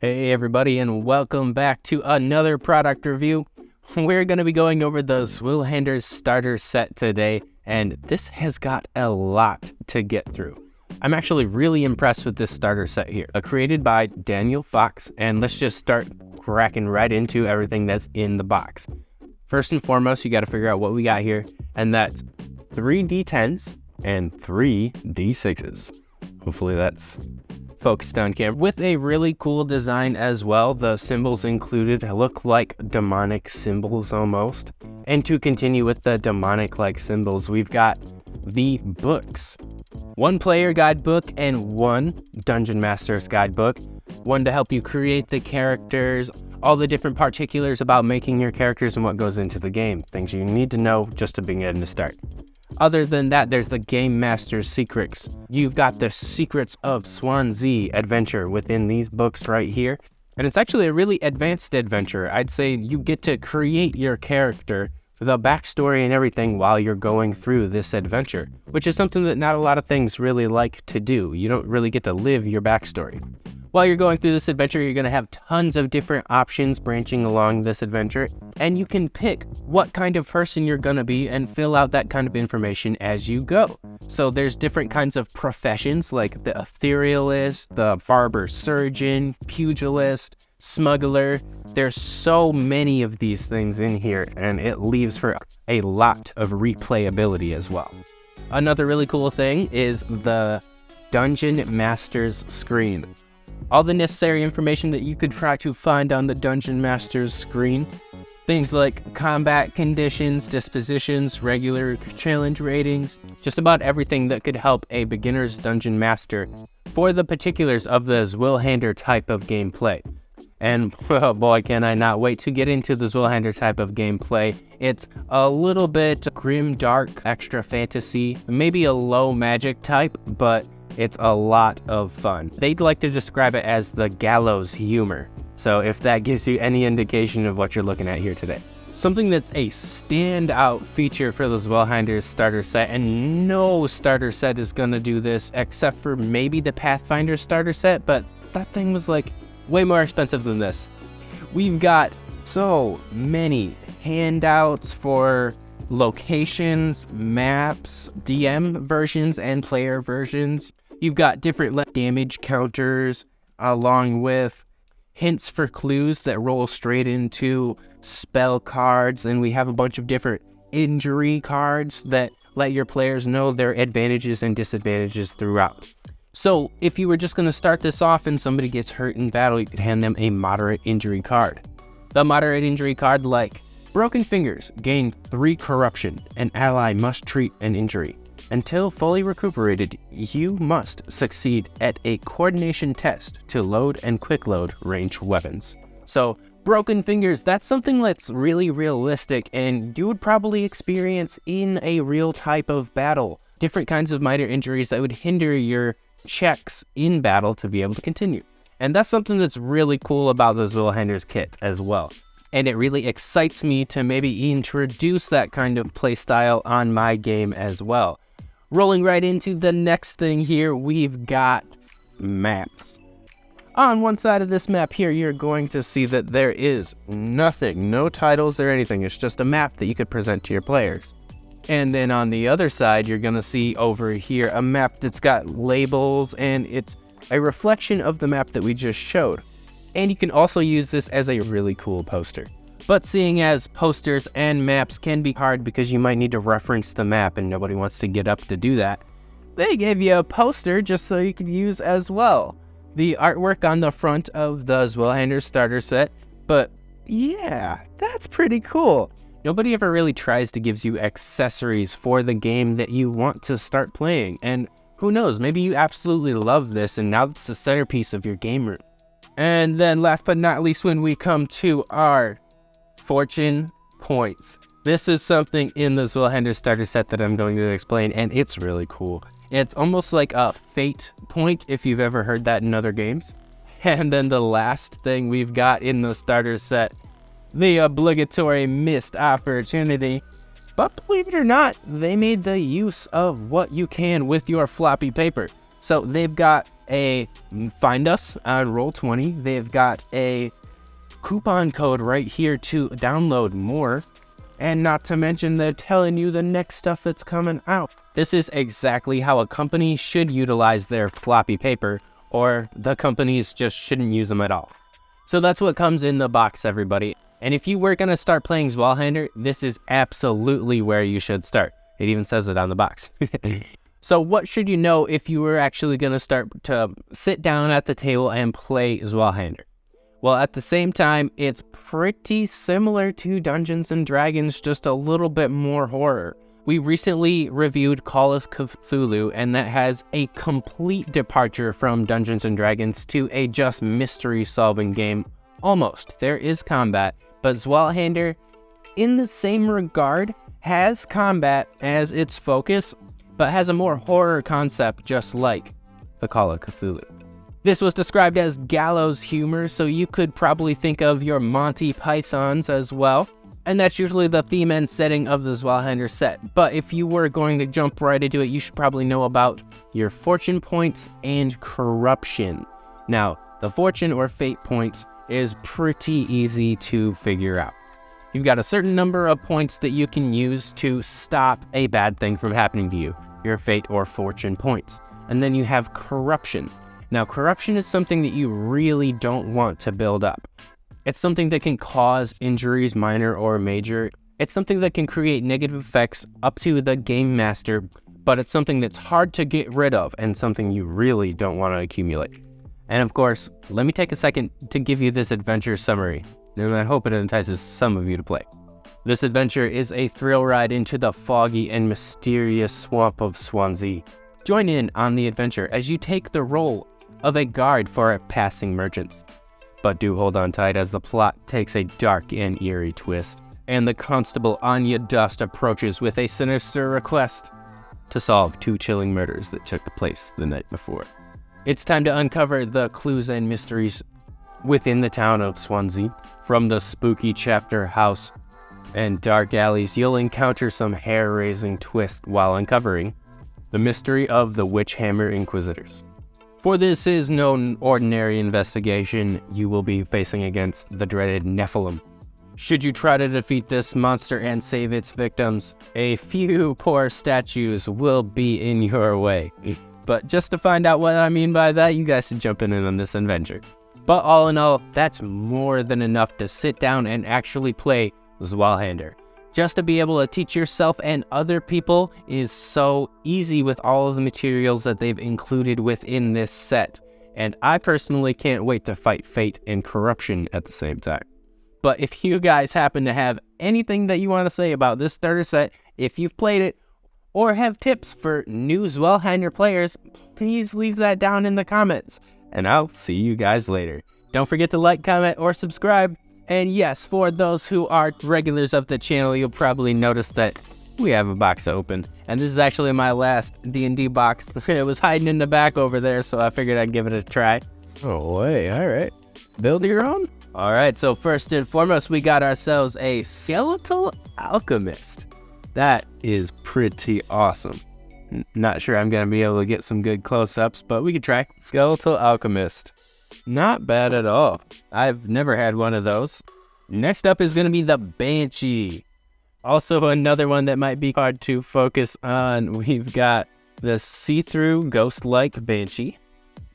Hey everybody, and welcome back to another product review. We're going to be going over the Zweihander Starter Set today, and this has got a lot to get through. I'm actually really impressed with this starter set here, created by Daniel Fox, and let's just start cracking right into everything that's in the box. First and foremost, you got to figure out what we got here, and that's 3 D10s and 3 D6s. Hopefully that's focused on camera, with a really cool design as well. The symbols included look like demonic symbols almost. And to continue with the demonic like symbols, we've got the books. 1 player guidebook and 1 Dungeon Master's guidebook. 1 to help you create the characters, all the different particulars about making your characters and what goes into the game. Things you need to know just to begin to start. Other than that, there's the Game Master's Secrets. You've got the Secrets of Swansea adventure within these books right here. And it's actually a really advanced adventure. I'd say you get to create your character, the backstory and everything while you're going through this adventure, which is something that not a lot of things really like to do. You don't really get to live your backstory. While you're going through this adventure, you're going to have tons of different options branching along this adventure, and you can pick what kind of person you're going to be and fill out that kind of information as you go. So there's different kinds of professions like the etherealist, the barber surgeon, pugilist, smuggler. There's so many of these things in here, and it leaves for a lot of replayability as well. Another really cool thing is the Dungeon Master's screen. All the necessary information that you could try to find on the Dungeon Master's screen. Things like combat conditions, dispositions, regular challenge ratings, just about everything that could help a beginner's Dungeon Master for the particulars of the Zweihander type of gameplay. And oh boy, can I not wait to get into the Zweihander type of gameplay. It's a little bit grim, dark, extra fantasy, maybe a low magic type, but it's a lot of fun. They'd like to describe it as the gallows humor. So if that gives you any indication of what you're looking at here today. Something that's a standout feature for the Zweihander starter set, and no starter set is gonna do this except for maybe the Pathfinder starter set, but that thing was like way more expensive than this. We've got so many handouts for locations, maps, DM versions, and player versions. You've got different damage counters, along with hints for clues that roll straight into spell cards, and we have a bunch of different injury cards that let your players know their advantages and disadvantages throughout. So if you were just going to start this off and somebody gets hurt in battle, you could hand them a moderate injury card. The moderate injury card, like broken fingers, gain 3 corruption. An ally must treat an injury. Until fully recuperated, you must succeed at a coordination test to load and quick load ranged weapons. So broken fingers, that's something that's really realistic and you would probably experience in a real type of battle. Different kinds of minor injuries that would hinder your checks in battle to be able to continue. And that's something that's really cool about the Zweihander's kit as well. And it really excites me to maybe introduce that kind of playstyle on my game as well. Rolling right into the next thing here, we've got maps. On one side of this map here, you're going to see that there is nothing, no titles or anything. It's just a map that you could present to your players. And then on the other side, you're going to see over here a map that's got labels, and it's a reflection of the map that we just showed. And you can also use this as a really cool poster. But seeing as posters and maps can be hard because you might need to reference the map and nobody wants to get up to do that, they gave you a poster just so you could use as well. The artwork on the front of the Zweihander starter set, but yeah, that's pretty cool. Nobody ever really tries to give you accessories for the game that you want to start playing, and who knows, maybe you absolutely love this and now it's the centerpiece of your game room. And then last but not least, when we come to our fortune points. This is something in the Zweihander starter set that I'm going to explain, and it's really cool. It's almost like a fate point, if you've ever heard that in other games. And then the last thing we've got in the starter set, the obligatory missed opportunity. But believe it or not, they made the use of what you can with your floppy paper. So they've got find us on Roll20. They've got a coupon code right here to download more. And not to mention, they're telling you the next stuff that's coming out. This is exactly how a company should utilize their floppy paper, or the companies just shouldn't use them at all. So that's what comes in the box, everybody. And if you were going to start playing Zweihander, this is absolutely where you should start. It even says it on the box. So what should you know if you were actually going to start to sit down at the table and play Zweihander? Well, at the same time, it's pretty similar to Dungeons & Dragons, just a little bit more horror. We recently reviewed Call of Cthulhu, and that has a complete departure from Dungeons & Dragons to a just mystery-solving game. Almost. There is combat, but Zweihander, in the same regard, has combat as its focus, but has a more horror concept, just like the Call of Cthulhu. This was described as gallows humor, so you could probably think of your Monty Pythons as well. And that's usually the theme and setting of the Zweihander set. But if you were going to jump right into it, you should probably know about your fortune points and corruption. Now, the fortune or fate points is pretty easy to figure out. You've got a certain number of points that you can use to stop a bad thing from happening to you, your fate or fortune points. And then you have corruption. Now, corruption is something that you really don't want to build up. It's something that can cause injuries, minor or major. It's something that can create negative effects up to the game master, but it's something that's hard to get rid of and something you really don't want to accumulate. And of course, let me take a second to give you this adventure summary, and I hope it entices some of you to play. This adventure is a thrill ride into the foggy and mysterious swamp of Swansea. Join in on the adventure as you take the role of a guard for passing merchants. But do hold on tight as the plot takes a dark and eerie twist, and the constable Anya Dust approaches with a sinister request to solve 2 chilling murders that took place the night before. It's time to uncover the clues and mysteries within the town of Swansea. From the spooky chapter house and dark alleys, you'll encounter some hair-raising twists while uncovering the mystery of the Witchhammer Inquisitors. For this is no ordinary investigation. You will be facing against the dreaded Nephilim. Should you try to defeat this monster and save its victims, a few poor statues will be in your way. But just to find out what I mean by that, you guys should jump in on this adventure. But all in all, that's more than enough to sit down and actually play Zweihander. Just to be able to teach yourself and other people is so easy with all of the materials that they've included within this set. And I personally can't wait to fight fate and corruption at the same time. But if you guys happen to have anything that you want to say about this starter set, if you've played it, or have tips for new Zweihander players, please leave that down in the comments. And I'll see you guys later. Don't forget to like, comment, or subscribe. And yes, for those who are regulars of the channel, you'll probably notice that we have a box open. And this is actually my last D&D box. It was hiding in the back over there, so I figured I'd give it a try. Oh, wait, all right. Build your own? All right, so first and foremost, we got ourselves a skeletal alchemist. That is pretty awesome. Not sure I'm going to be able to get some good close-ups, but we could try. Skeletal alchemist. Not bad at all. I've never had one of those. Next up is going to be the Banshee. Also another one that might be hard to focus on. We've got the see-through ghost-like Banshee.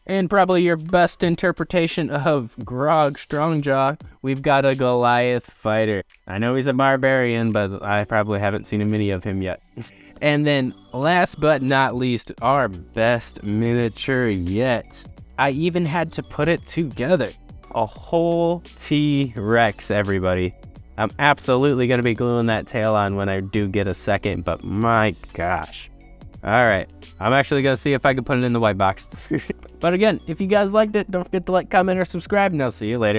And probably your best interpretation of Grog Strongjaw, we've got a Goliath fighter. I know he's a barbarian, but I probably haven't seen a mini of him yet. And then last but not least, our best miniature yet. I even had to put it together. A whole T-Rex, everybody. I'm absolutely going to be gluing that tail on when I do get a second, but my gosh. All right, I'm actually going to see if I can put it in the white box. But again, if you guys liked it, don't forget to like, comment, or subscribe, and I'll see you later.